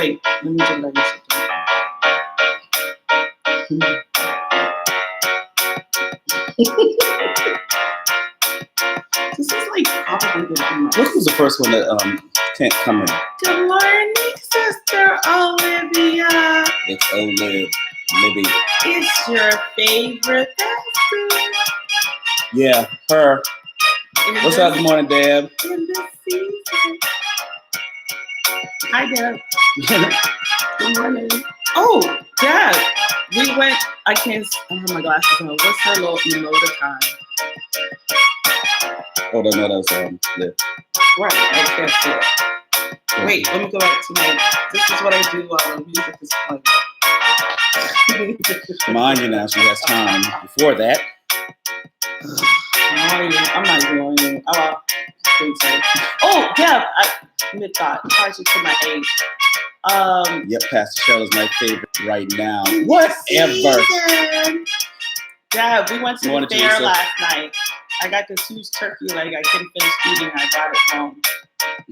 wait. Let me just let you This is like probably the What was the first one that can't come in? Good morning, Sister Olivia. It's Olive. Libby. It's your favorite pastor. Yeah, her. What's up? Good morning, Deb. In this season. Hi, Deb. Good morning. Oh, Deb. We went. I can't. I have my glasses on. What's her little time? Oh, no, that's Liv. Right. I can't see it. Wait. Let me go back to my. This is what I do while the music is playing. Mind you, now she has time before that. I'm not doing it. Oh, Deb. Mid-thought. Charge it to my age. Yep, Pastor Shell is my favorite right now. Whatever. Deb, we went to the fair last night. I got this huge turkey leg I couldn't finish eating. I got it home.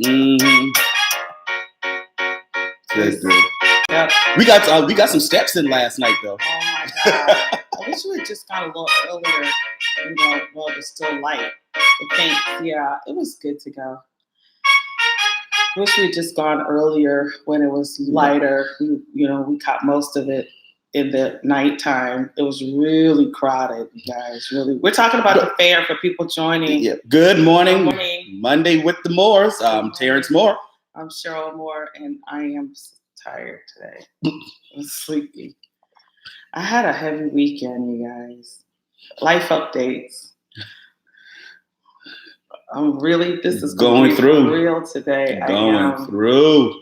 Mm-hmm. Good. Yep. We got some steps in last night though. Oh my God. I wish we had just gone a little earlier, while it was still light. The paint, yeah, it was good to go. Wish we had just gone earlier when it was lighter. We caught most of it in the nighttime. It was really crowded, you guys. Really, we're talking about the fair for people joining. Yeah. Good morning. Monday with the Moores. Terrence Moore. I'm Cheryl Moore, and I am tired today. I'm sleepy. I had a heavy weekend, you guys. Life updates. This is going through real today. Going through.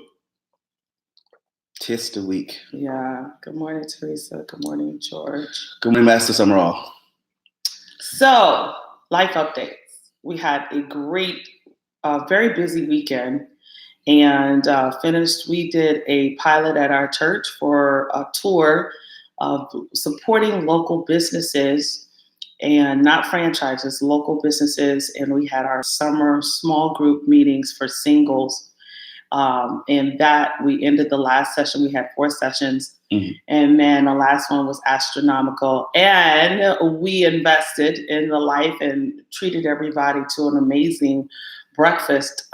Tis the week. Yeah. Good morning, Teresa. Good morning, George. Good morning, Master Summerall. So, life updates. We had a great, very busy weekend, and finished. We did a pilot at our church for a tour of supporting local businesses and not franchises, local businesses. And we had our summer small group meetings for singles. And that we ended the last session. We had 4 sessions. Mm-hmm. And man, the last one was astronomical. And we invested in the life and treated everybody to an amazing breakfast.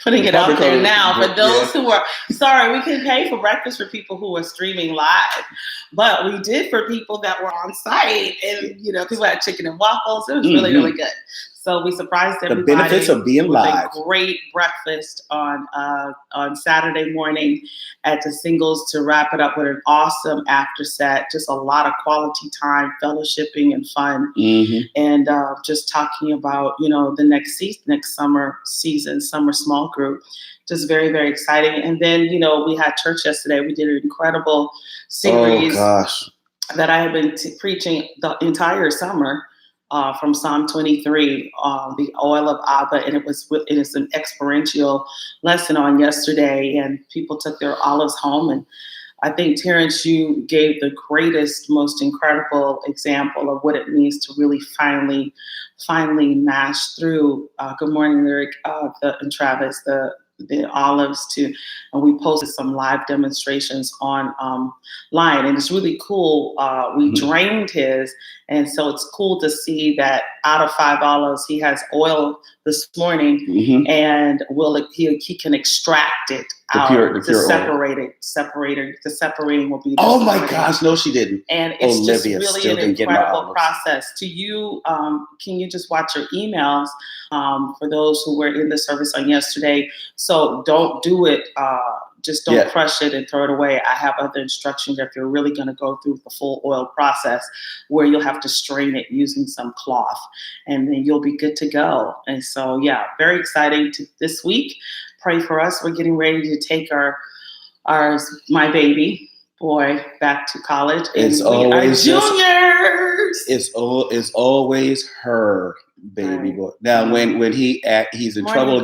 Putting it out there now for those who are sorry, we can pay for breakfast for people who are streaming live, but we did for people that were on site, and people had chicken and waffles. It was really, really good. So we surprised everybody. The benefits of being live. A great breakfast on Saturday morning at the Singles to wrap it up with an awesome after set. Just a lot of quality time, fellowshipping, and fun, and just talking about the next summer small group. Just very, very exciting. And then we had church yesterday. We did an incredible series that I have been preaching the entire summer. From Psalm 23, the oil of Abba, and it is an experiential lesson on yesterday, and people took their olives home. And I think, Terrence, you gave the greatest, most incredible example of what it means to really finally mash through. Good morning, Lyric, and Travis, the olives and we posted some live demonstrations on line, and it's really cool. We drained his, and so it's cool to see that out of 5 olives, he has oil this morning, and he can extract it out. The separating will be. Oh my gosh, no, she didn't. And it's Olivia just really an incredible process. To you, can you just watch your emails for those who were in the service on yesterday? So don't do it. Just don't crush it and throw it away. I have other instructions if you're really going to go through the full oil process, where you'll have to strain it using some cloth, and then you'll be good to go. And so, very exciting this week. Pray for us. We're getting ready to take my baby boy back to college. It's always juniors. It's always her baby boy. Now, when he's in trouble,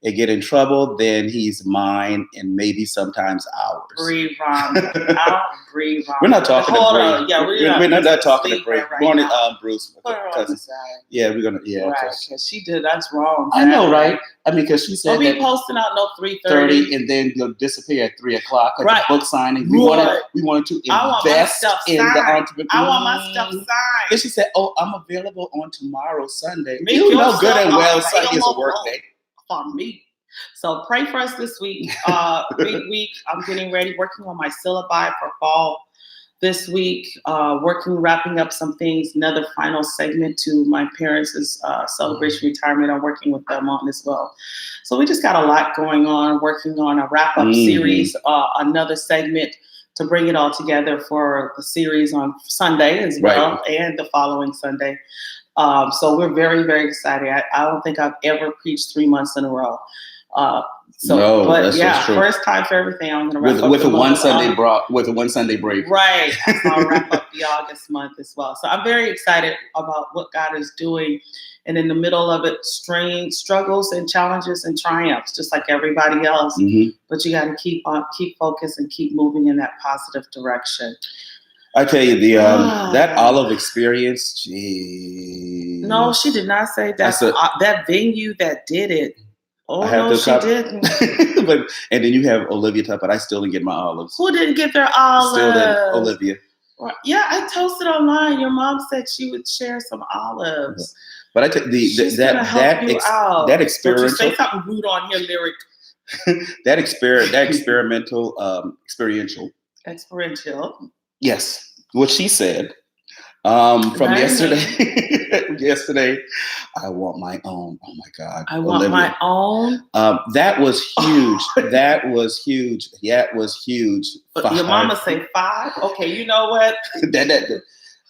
and get in trouble, then he's mine and maybe sometimes ours. Bree Rhonda. Out Bree Rhonda. We're not talking to Bree. Yeah, we're not talking to Bree. Right Morning, now. Bruce. Put her on the side. Yeah, we're gonna. Yeah, right. Because she did. That's wrong. I know, right? I mean, because she said that posting out no 3:30, and then you'll disappear at 3:00 at right. the book signing. We wanted to invest in the entrepreneur. I want my stuff signed. Then she said, "Oh, I'm available on tomorrow, Sunday." Make you know good and well Sunday is a work day for me. So pray for us this week. Big week. I'm getting ready, working on my syllabi for fall this week. Wrapping up some things. Another final segment to my parents' celebration retirement. I'm working with them on as well. So we just got a lot going on. Working on a wrap-up series. Another segment to bring it all together for the series on Sunday as well, and the following Sunday. So we're very, very excited. I don't think I've ever preached 3 months in a row. First time for everything. I'm going to wrap up with a one Sunday break. Right. I'll wrap up the August month as well. So I'm very excited about what God is doing, and in the middle of it, struggles and challenges and triumphs, just like everybody else. Mm-hmm. But you got to keep focused and keep moving in that positive direction. I tell you, that Olive experience. Geez. No, she did not say that. That venue that did it. Oh, no, she didn't. And then you have Olivia Tubb, but I still didn't get my olives. Who didn't get their olives? Still didn't. Olivia. Yeah, I posted online. Your mom said she would share some olives. But I take that experimental. Don't you say something rude on here, Lyric. that experimental, experiential. Yes, what she said. From yesterday. Yesterday, I want my own. Oh my God! I want my own. That was huge. That was huge. That was huge. Your mama say 5. Okay, you know what?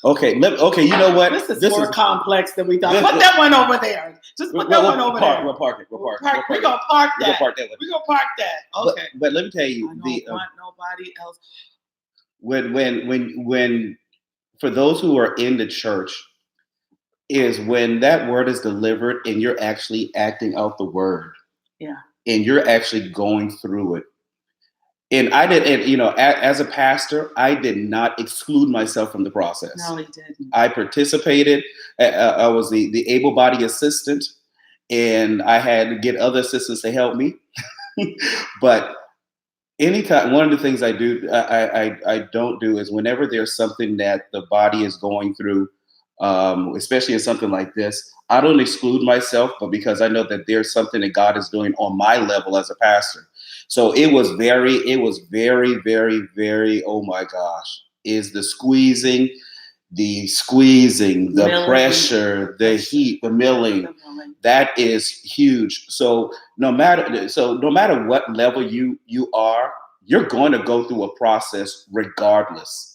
Okay, you know what? This is more complex than we thought. Put that one over there. Just put that one over there. We'll park it. We're gonna park that. We're gonna park that. Okay. But let me tell you, I don't want nobody else. When for those who are in the church, is when that word is delivered and you're actually acting out the word. Yeah. And you're actually going through it. And I did, and as a pastor, I did not exclude myself from the process. No, he didn't. I participated. I was the able-bodied assistant, and I had to get other assistants to help me. But anytime, one of the things I do, I don't do is whenever there's something that the body is going through, especially in something like this, I don't exclude myself, but because I know that there's something that God is doing on my level as a pastor. So it was very, very, very, oh my gosh, is the squeezing, the milling, pressure, the heat, the milling, that is huge. So no matter what level you are, you're going to go through a process regardless.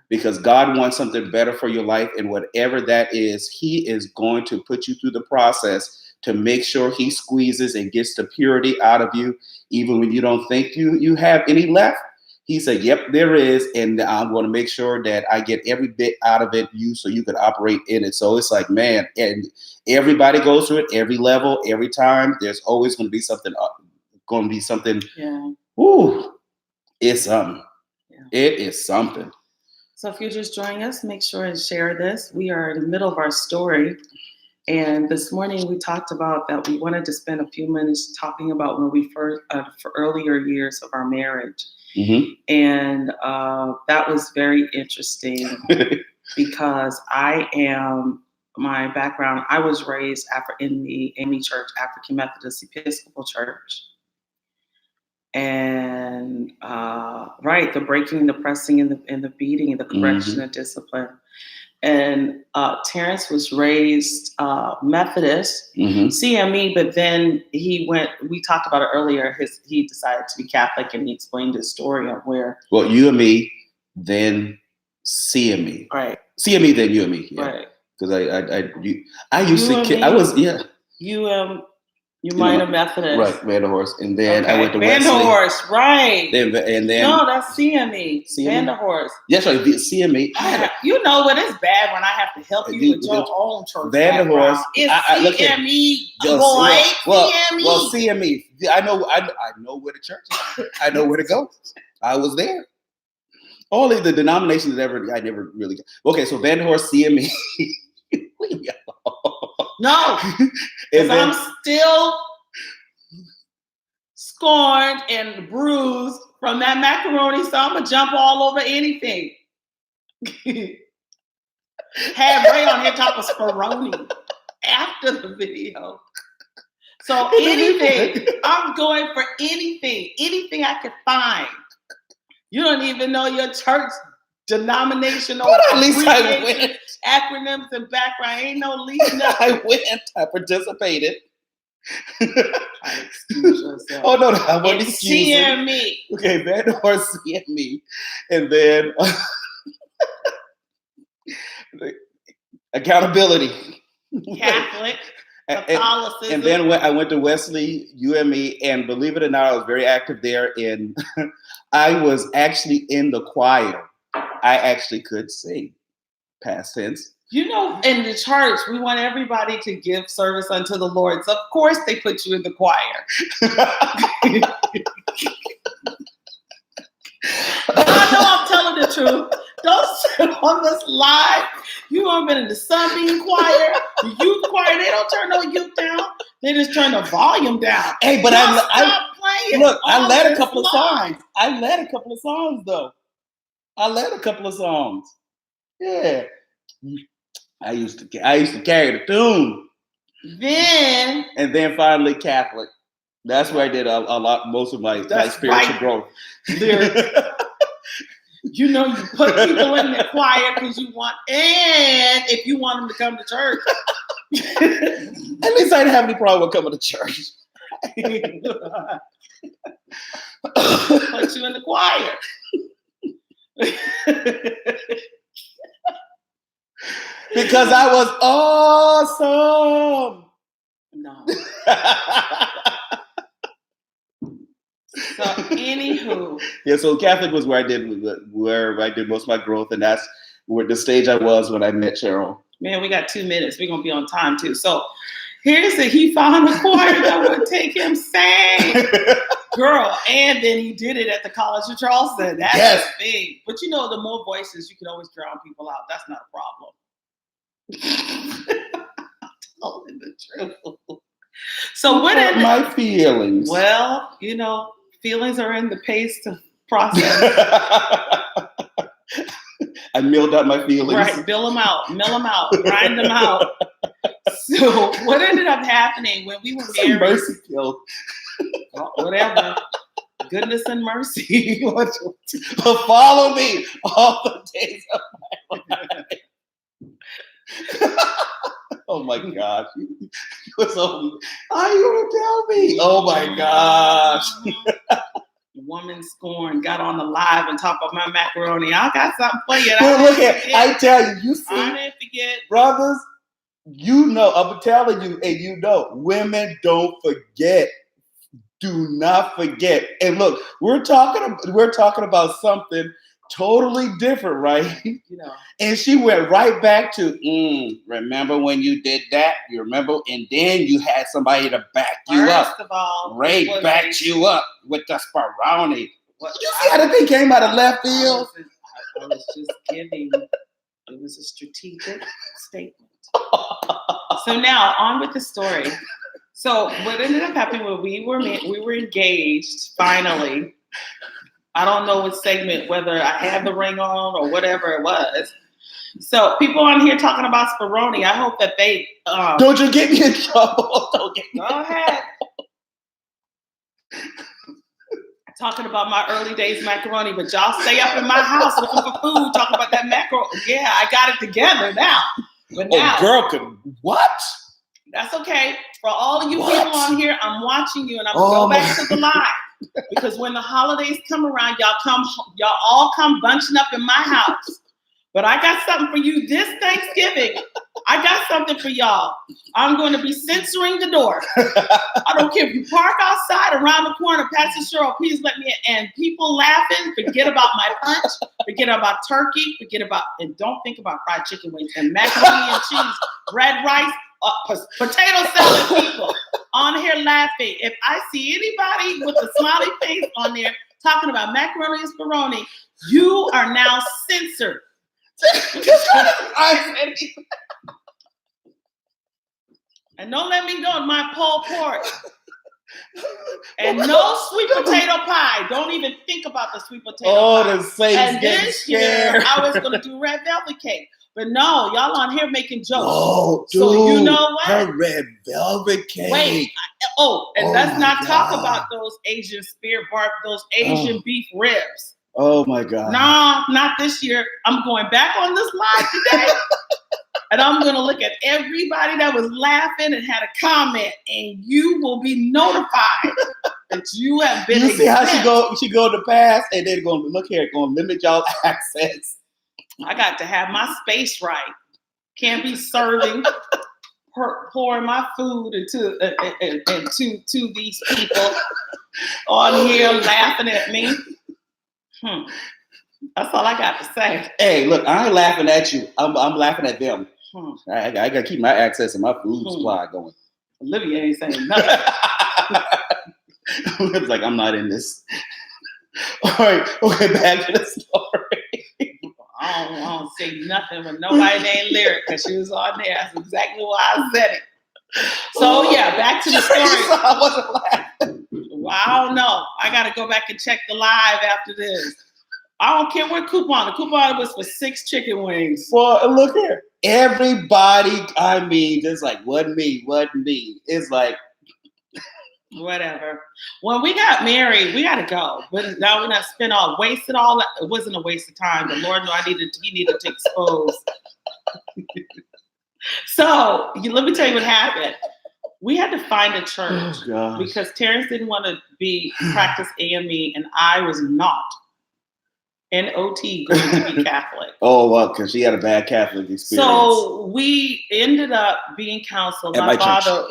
Because God wants something better for your life, and whatever that is, He is going to put you through the process to make sure He squeezes and gets the purity out of you, even when you don't think you have any left. He said, "Yep, there is, and I'm going to make sure that I get every bit out of it, so you can operate in it." So it's like, man, and everybody goes through it, every level, every time. There's always going to be something. Yeah. Ooh, it's something. Yeah. It is something. So if you're just joining us, make sure and share this. We are in the middle of our story. And this morning we talked about that we wanted to spend a few minutes talking about when we first, for earlier years of our marriage. Mm-hmm. And that was very interesting because my background, I was raised in the AME Church, African Methodist Episcopal Church. And the breaking, the pressing, and the beating, and the correction, and discipline. And Terrence was raised Methodist, CME, but then we talked about it earlier, he decided to be Catholic, and he explained his story of where. Well, UME, then CME. Right. CME, then UME. Yeah. Right. Because I used to, I was, yeah. You Minor Methodist. Right, Vanderhorst. And then I went to Wesley. Vanderhorst, right. And then no, that's CME. CME? Vanderhorst. Yes, right, CME. You know what? It's bad when I have to help you with your own church Vanderhorst. It's CME, boy. CME. Well, CME. I know where the church is. I know where to go. I was there. Only the denominations I never really got. Okay, so Vanderhorst, CME. No, because I'm still scorned and bruised from that macaroni, so I'm gonna jump all over anything. Had Ray on here talking Speroni after the video. So anything, I'm going for anything I can find. You don't even know your church denominational but at least I went. Acronyms and background. Ain't no leading up. I went. I participated. I excuse yourself. Oh no, I wasn't excusing. CME. Okay, Vanderhorst, CME, and then accountability. Catholic. Catholicism. And then I went to Wesley UME, and believe it or not, I was very active there. And I was actually in the choir. I actually could sing. Past tense. You know, in the church, we want everybody to give service unto the Lord. So, of course, they put you in the choir. I know I'm telling the truth. Don't sit on this live. You haven't been in the Sunbeam choir, the youth choir. They don't turn no youth down. They just turn the volume down. Hey, but stop playing. Look, I led a couple of songs. I led a couple of songs, though. I led a couple of songs. Yeah. I used to carry the tune. And then finally Catholic. That's where I did a lot, most of my spiritual growth. You know, you put people in the choir because you want, and if you want them to come to church. At least I didn't have any problem with coming to church. Put you in the choir. Because I was awesome. No. So, anywho. Yeah, so Catholic was where I did most of my growth, and that's where the stage I was when I met Cheryl. Man, we got 2 minutes. We're gonna be on time too. So here's he found a choir that would take him sing. Girl, and then he did it at the College of Charleston. That's big. But you know, the more voices, you can always drown people out. That's not a problem. I'm telling the truth. So what are my feelings? Well, you know, feelings are in the pace to process. I milled out my feelings. Right, mill them out, grind them out. So what ended up happening when we were married? Mercy killed. Whatever. Goodness and mercy. Follow me all the days of my life. Oh my gosh. Are you gonna tell me? Oh my gosh. Woman scorn got on the live and talk about my macaroni. I got something for you. I tell you, see, I didn't forget. Brothers, you know, I'm telling you, and you know, women don't forget. Do not forget. And look, we're talking about something totally different, right? You know. And she went right back to, remember when you did that? You remember? And then you had somebody to back you up. First of all, Ray backed you up with the Speroni. You see how the thing came out of left field? I was just giving. It was a strategic statement. So now on with the story. So what ended up happening when we were engaged finally. I don't know what segment, whether I had the ring on or whatever it was. So people on here talking about Speroni. I hope that they don't you get me in trouble. Go ahead. Talking about my early days macaroni, but y'all stay up in my house looking for food, talking about that macaroni. Yeah, I got it together now. But now, girl, what? That's okay. For all of you people on here, I'm watching you, and I'm gonna go back to the live because when the holidays come around, y'all all come bunching up in my house. But I got something for you this Thanksgiving. I got something for y'all. I'm going to be censoring the door. I don't care if you park outside around the corner, Pastor Cheryl, please let me in. And people laughing, forget about my punch, forget about turkey, and don't think about fried chicken wings and macaroni and cheese, red rice, potato salad people on here laughing. If I see anybody with a smiley face on there talking about macaroni and spironi, you are now censored. And don't let me go on my pulled pork. And no sweet potato pie. Don't even think about the sweet potato pie. The Saints and this year, I was going to do red velvet cake. But no, y'all on here making jokes. Oh, dude, so you know what? Her red velvet cake. Wait. Let's not talk about those Asian those Asian beef ribs. Oh my God. Nah, not this year. I'm going back on this live today. And I'm going to look at everybody that was laughing and had a comment, and you will be notified that you have been. You see how she go to pass, and they're going to look here, going to limit y'all access. I got to have my space right. Can't be serving, pouring my food into these people on here laughing at me. That's all I got to say. Hey, look, I ain't laughing at you. I'm laughing at them. I got to keep my access and my food supply going. Olivia ain't saying nothing. Olivia's like, I'm not in this. All right, okay, back to the story. I don't say nothing when nobody named Lyric because she was on there. That's exactly why I said it. So yeah, back to the story. I wasn't laughing. Well, I don't know. I got to go back and check the live after this. I don't care what coupon. The coupon was for 6 chicken wings. Well, look here. Everybody, I mean, just like, wasn't me. It's like, whatever. When we got married, we got to go. But now we're not wasted all that. It wasn't a waste of time. The Lord knew he needed to expose. So let me tell you what happened. We had to find a church because Terrence didn't want to practice AME, and I was not. NOT going to be Catholic. Oh, well, because she had a bad Catholic experience. So we ended up being counseled. My father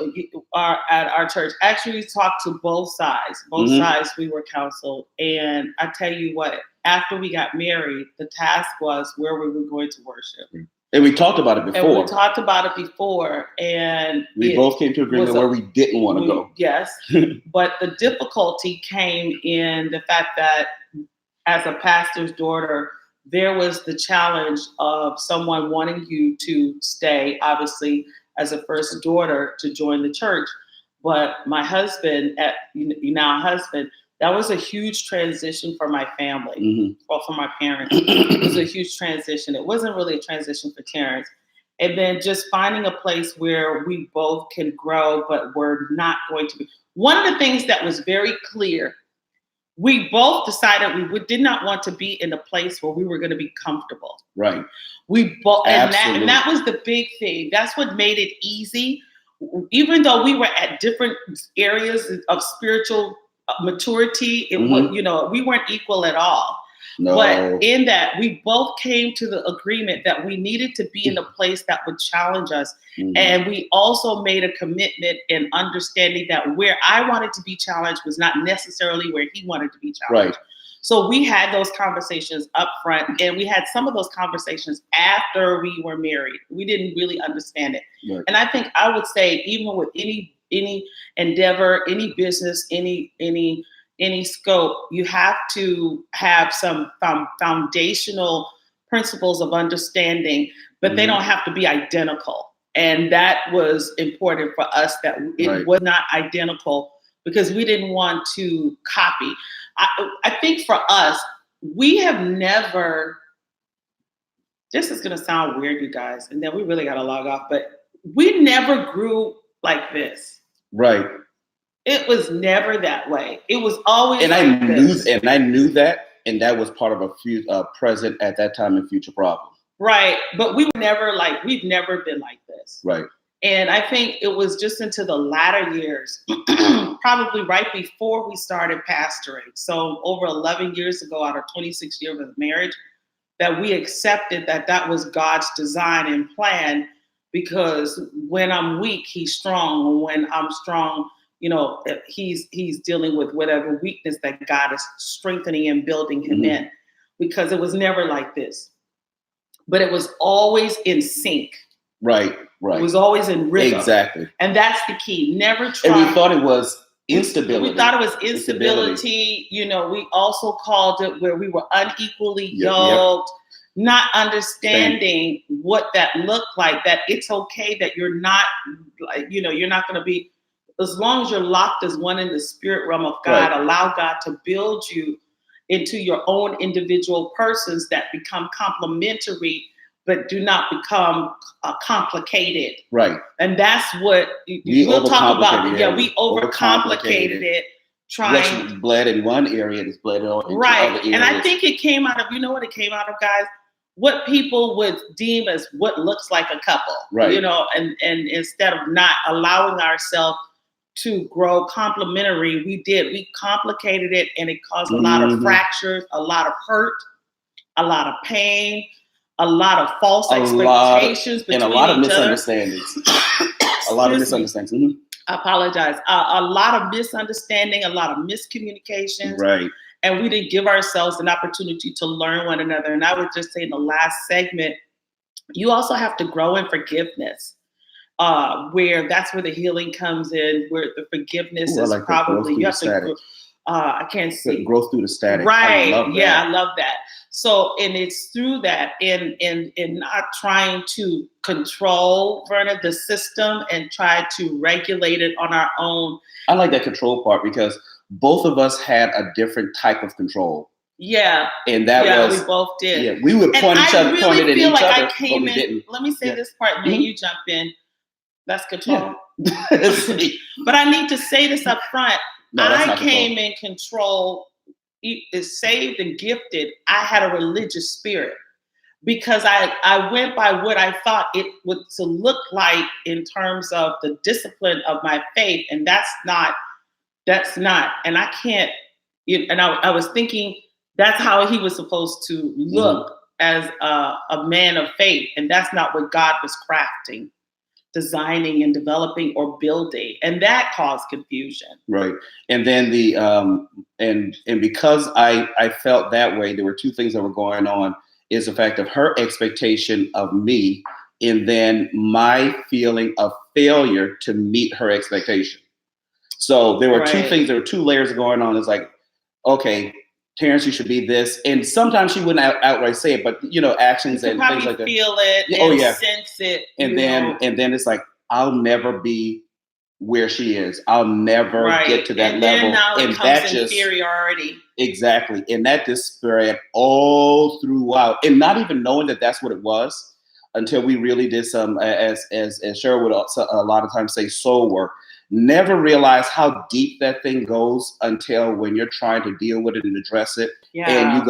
at our church actually talked to both sides. Both sides we were counseled. And I tell you what, after we got married, the task was where we were going to worship. And we talked about it before. And we both came to agreement where we didn't want to go. Yes. But the difficulty came in the fact that as a pastor's daughter, there was the challenge of someone wanting you to stay, obviously, as a first daughter to join the church. But my husband, that was a huge transition for my family, or for my parents. It was a huge transition. It wasn't really a transition for Terrence. And then just finding a place where we both can grow, but we're not going to be. One of the things that was very clear, we both decided we did not want to be in a place where we were going to be comfortable. Right. We both, and that was the big thing. That's what made it easy. Even though we were at different areas of spiritual maturity, we weren't equal at all. No. But in that, we both came to the agreement that we needed to be in a place that would challenge us. And we also made a commitment in understanding that where I wanted to be challenged was not necessarily where he wanted to be challenged. Right. So we had those conversations up front, and we had some of those conversations after we were married. We didn't really understand it. Right. And I think I would say even with any endeavor, any business, any scope, you have to have some foundational principles of understanding, but they don't have to be identical. And that was important for us, that it was not identical, because we didn't want to copy. I think for us, we have never, this is going to sound weird, you guys, and then we really got to log off, but we never grew like this. Right. It was never that way. It was always I knew that, and that was part of a present at that time and future problem. Right. But we've never been like this. Right. And I think it was just into the latter years, probably right before we started pastoring. So over 11 years ago, out of 26 years of marriage, that we accepted that was God's design and plan. because when I'm weak, he's strong. When I'm strong, he's dealing with whatever weakness that God is strengthening and building him in, because it was never like this, but it was always in sync. Right. It was always in rhythm. Exactly. And that's the key. Never try. And we thought it was instability. We thought it was instability. We also called it where we were unequally yoked, not understanding what that looked like, that it's okay that you're not, you're not going to be, as long as you're locked as one in the spirit realm of God, allow God to build you into your own individual persons that become complementary, but do not become complicated. Right. And that's what we'll talk about. Yeah, we overcomplicated it. Trying. Which bled in one area, it's bled into other areas. And I think it came out of, what it came out of, guys? What people would deem as what looks like a couple. Right. And instead of not allowing ourselves to grow complementary, we complicated it, and it caused a lot of fractures, a lot of hurt, a lot of pain, a lot of false expectations between and a lot of each misunderstandings. A lot of misunderstandings. I apologize. A lot of misunderstanding, a lot of miscommunications. Right. And we didn't give ourselves an opportunity to learn one another. And I would just say in the last segment, you also have to grow in forgiveness, where that's where the healing comes in, where the forgiveness is like probably, you have to, I can't see. Growth through the static. Right. I love that. So, and it's through that, in not trying to control, Verna, the system and try to regulate it on our own. I like that control part, because both of us had a different type of control. Yeah. And that was, we both did. Yeah, we would point at each other, I came in. Let me say this part, then you jump in. That's control. Yeah. But I need to say this up front. No, I came in control, is saved and gifted. I had a religious spirit, because I went by what I thought it would to look like in terms of the discipline of my faith. And that's not, and I can't, and I was thinking that's how he was supposed to look as a man of faith. And that's not what God was crafting, designing and developing or building, and that caused confusion. Right. And then the and because I felt that way, there were two things that were going on. Is the fact of her expectation of me, and then my feeling of failure to meet her expectation. So there were two things. There were two layers going on. It's like, okay, Terrence, you should be this. And sometimes she wouldn't outright say it, but actions and things like that. Feel it and sense it. And then it's like, I'll never be where she is. I'll never get to that level. Now it comes inferiority. Exactly. And that just spread all throughout. And not even knowing that that's what it was until we really did some, as Cheryl would a lot of times say, soul work. Never realize how deep that thing goes until when you're trying to deal with it and address it. Yeah. And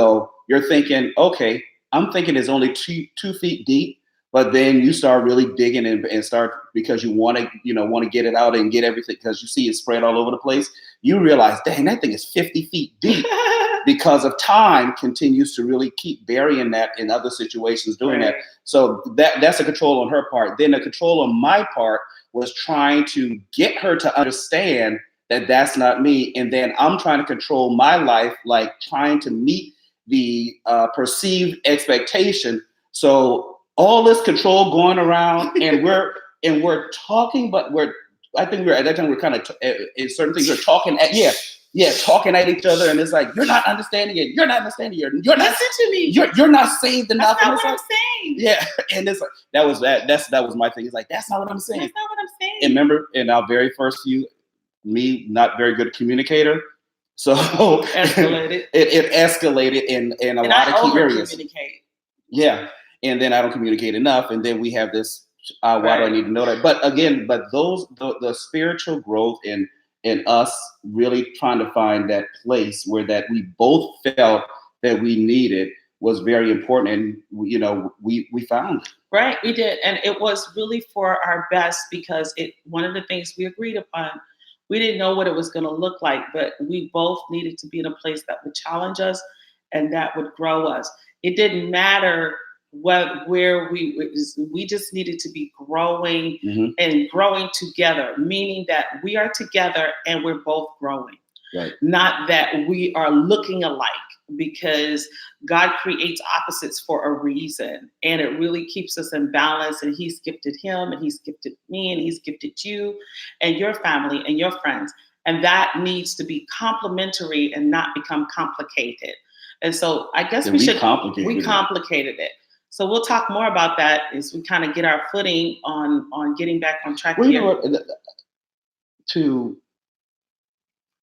you're thinking, okay, I'm thinking it's only 2 feet deep, but then you start really digging and start, because you want to get it out and get everything, because you see it spread all over the place. You realize, dang, that thing is 50 feet deep because of time continues to really keep burying that in other situations doing that. So that's a control on her part. Then the control on my part was trying to get her to understand that that's not me. And then I'm trying to control my life, like trying to meet the perceived expectation. So all this control going around, and we're talking, but I think at that time we're kind of in certain things we're talking at talking at each other, and it's like, you're not understanding it. You're not understanding it. You're not. Listen to me. You're not saying the nothing. That's not what I'm saying. Yeah, and it's like that was my thing. It's like, that's not what I'm saying. That's not what I'm saying. And remember, in our very first me not very good communicator, so escalated. it escalated in a lot of key areas. Yeah, and then I don't communicate enough, and then we have this. Why do I need to know that? But again, the spiritual growth in us really trying to find that place where that we both felt that we needed was very important, and we found it. Right, we did, and it was really for our best, because one of the things we agreed upon, we didn't know what it was going to look like, but we both needed to be in a place that would challenge us and that would grow us. It didn't matter where we just needed to be growing and growing together, meaning that we are together and we're both growing. Right. Not that we are looking alike, because God creates opposites for a reason, and it really keeps us in balance. And He's gifted him, and He's gifted me, and He's gifted you and your family and your friends. And that needs to be complementary and not become complicated. And so I guess we complicated it. So we'll talk more about that as we kind of get our footing on getting back on track here. You know what?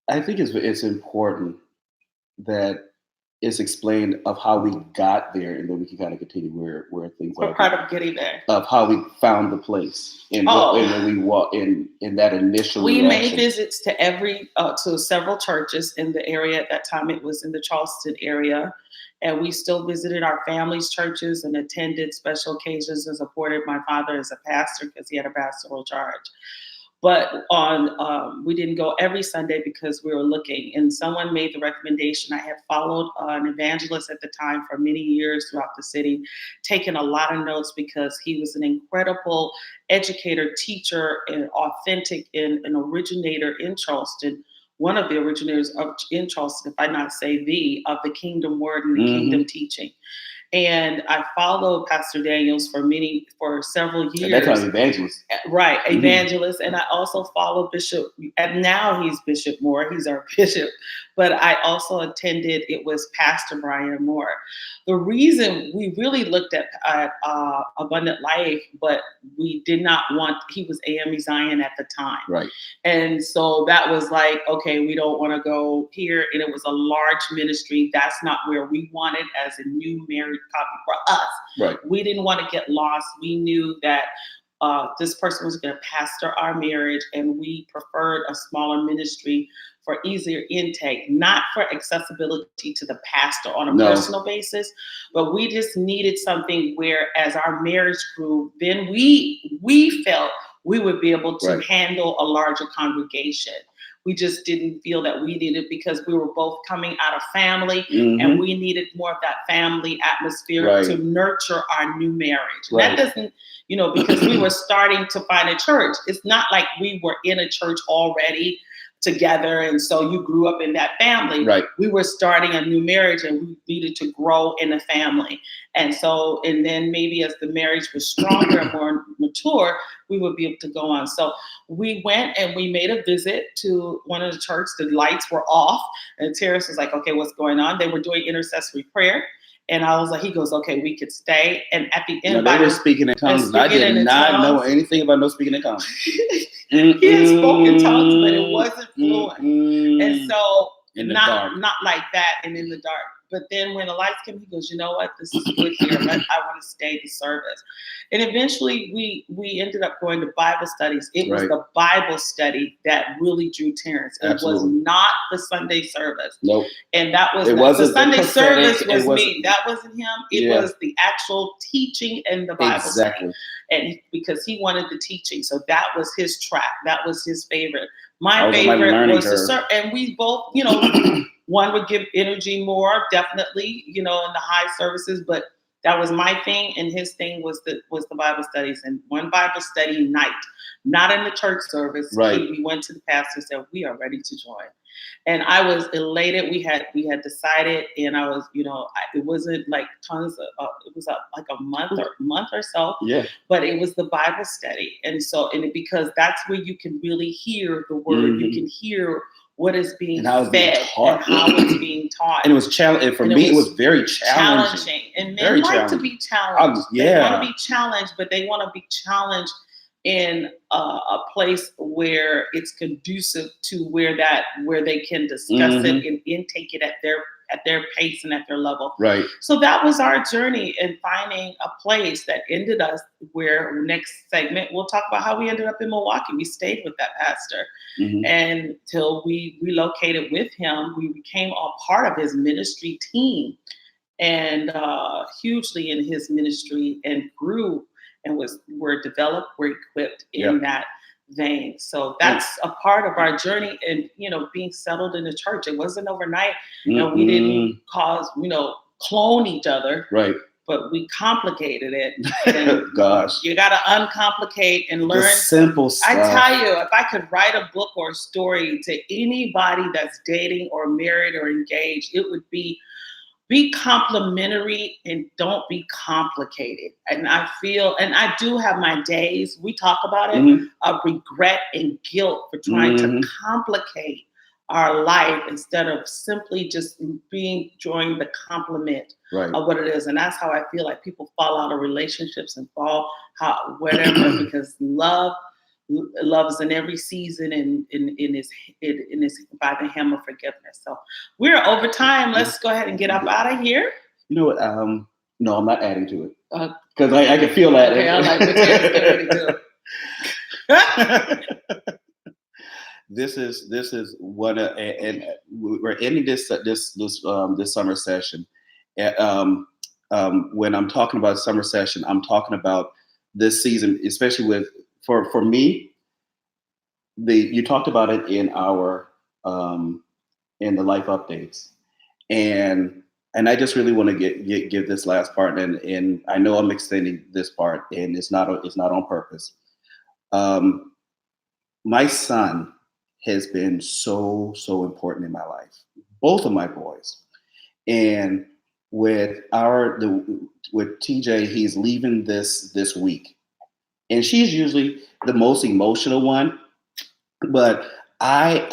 I think it's important that it's explained of how we got there, and then we can kind of continue where things are. We're part of getting there. Of how we found the place, and then we walk in that initial. We made visits to several churches in the area. At that time, it was in the Charleston area. And we still visited our family's churches and attended special occasions and supported my father as a pastor because he had a pastoral charge. But we didn't go every Sunday because we were looking. And someone made the recommendation. I had followed an evangelist at the time for many years throughout the city, taking a lot of notes because he was an incredible educator, teacher, and authentic and an originator in Charleston. One of the originators in Charleston, if I not say of the kingdom word and the kingdom teaching. And I followed Pastor Daniels for several years. And that's how evangelist. Right, evangelist. And I also followed Bishop, and now he's Bishop Moore. He's our bishop. But I also attended, it was Pastor Brian Moore. The reason we really looked at Abundant Life, but we did not he was AME Zion at the time. Right. And so that was like, okay, we don't want to go here. And it was a large ministry. That's not where we wanted as a new married couple for us. Right. We didn't want to get lost. We knew that this person was going to pastor our marriage, and we preferred a smaller ministry for easier intake, not for accessibility to the pastor on a personal basis, but we just needed something where, as our marriage grew, then we felt we would be able to handle a larger congregation. We just didn't feel that we needed, because we were both coming out of family, and we needed more of that family atmosphere to nurture our new marriage. That doesn't, because we were starting to find a church. It's not like we were in a church already together, and so you grew up in that family. Right. We were starting a new marriage, and we needed to grow in the family. And then maybe as the marriage was stronger and more mature, we would be able to go on. So we went and we made a visit to one of the churches. The lights were off, and Terrence was like, okay, what's going on? They were doing intercessory prayer. And I was like, he goes, okay, we could stay. And at the end, they were speaking in tongues. I did not know anything about no speaking in tongues. He had spoken tongues, but it wasn't fluent. And so not like that and in the dark. But then when the lights came, he goes, you know what? This is good here. I want to stay to service. And eventually we ended up going to Bible studies. It was the Bible study that really drew Terrence. It was not the Sunday service. Nope. And that was the Sunday service was me. That wasn't him. It was the actual teaching and the Bible study. And because he wanted the teaching. So that was his track. That was his favorite. My favorite was the serve. And we both, one would give energy more, definitely, in the high services, but that was my thing, and his thing was the Bible studies. And one Bible study night, not in the church service, we went to the pastor and said, we are ready to join. And I was elated. We had decided, and I was, it wasn't like tons of, it was like a month or so. Yeah. But it was the Bible study, because that's where you can really hear the word. You can hear what is being fed and how it's being taught. And it was challenging. For me, it was very challenging. And men like to be challenged. They want to be challenged, but they want to be challenged in a place where it's conducive to where they can discuss it and intake it at their pace and at their level. Right. So that was our journey in finding a place that ended us where next segment, we'll talk about how we ended up in Milwaukee. We stayed with that pastor and till we relocated with him. We became a part of his ministry team and hugely in his ministry, and grew and were developed, were equipped in that vein. So that's a part of our journey, and being settled in the church. It wasn't overnight, and we didn't clone each other. Right. but we complicated it. And Gosh, you got to uncomplicate and learn. The simple stuff. I tell you, if I could write a book or a story to anybody that's dating or married or engaged, it would be complimentary and don't be complicated. And I feel, and I do have my days, we talk about it, of regret and guilt for trying to complicate our life instead of simply just enjoying the compliment of what it is. And that's how I feel like people fall out of relationships and fall out whatever, because love is in every season and is by the hem of forgiveness. So we're over time. Let's go ahead and get up out of here. You know what? No, I'm not adding to it because I can feel that. Okay, I like what you're This is what and we're ending this summer session. When I'm talking about summer session, I'm talking about this season, especially with for me. You talked about it in our in the life updates, and I just really want to give this last part, and I know I'm extending this part, and it's not on purpose. My son has been so important in my life, both of my boys, and with TJ, he's leaving this week, and she's usually the most emotional one, but I'm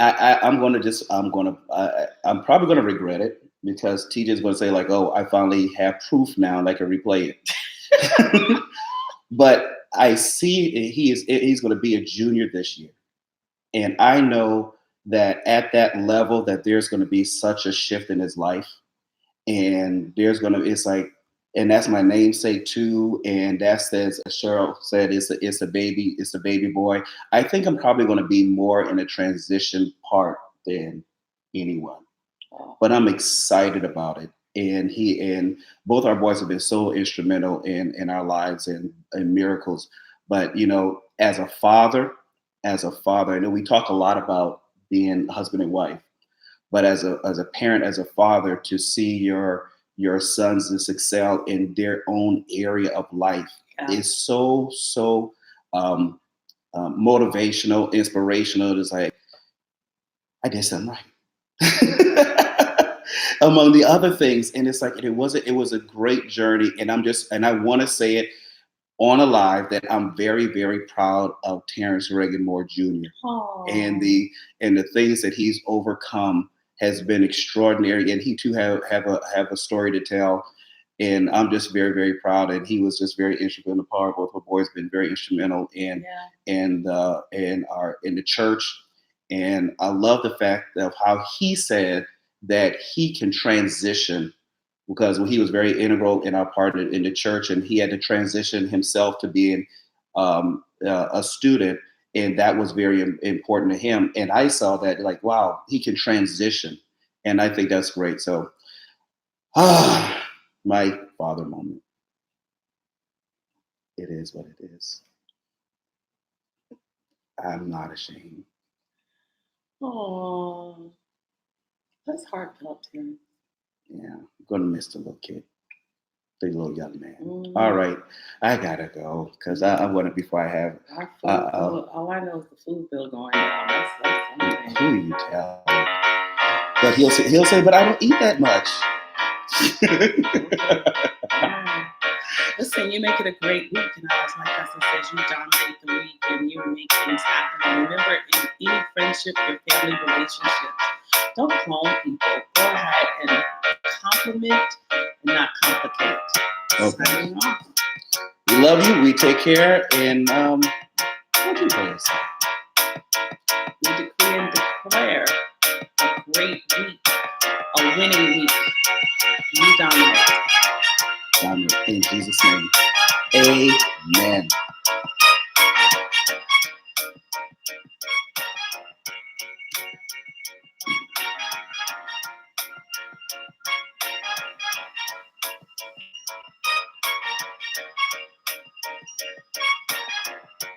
probably gonna regret it because TJ's gonna say like, oh, I finally have proof now and I can replay it. But I see he's gonna be a junior this year. And I know that at that level that there's going to be such a shift in his life, and and that's my namesake too. And that says, as Cheryl said, it's a baby boy. I think I'm probably going to be more in a transition part than anyone, but I'm excited about it. And he and both our boys have been so instrumental in our lives and miracles. But as a father, I know we talk a lot about being husband and wife, but as a parent, as a father, to see your sons just excel in their own area of life is so motivational, inspirational. It's like, I did something right. Among the other things, and it's like it was a great journey, and I want to say it on a live that I'm very, very proud of Terrence Reagan Moore Jr. Aww. and the things that he's overcome has been extraordinary, and he too have a story to tell, and I'm just very, very proud. And he was just very instrumental part. Both our boys been very instrumental in the church, and I love the fact of how he said that he can transition. Because when he was very integral in our part in the church, and he had to transition himself to being a student, and that was very important to him. And I saw that like, wow, he can transition, and I think that's great. So, my father moment. It is what it is. I'm not ashamed. Oh, that's heartfelt, Tim. Yeah, I'm gonna miss the little kid, the little young man. All right, I gotta go because I want to before I have. All I know is the food bill going down. That's who you tell? But he'll say, but I don't eat that much. Listen, you make it a great week, and as my cousin says, you dominate the week and you make things happen. And remember, in any friendship or family relationships, don't clone people. Go ahead and compliment and not complicate. Okay. We love you. We take care, and what do you guys say? We decree and declare a great week, a winning week. You dominate. In Jesus' name. Amen.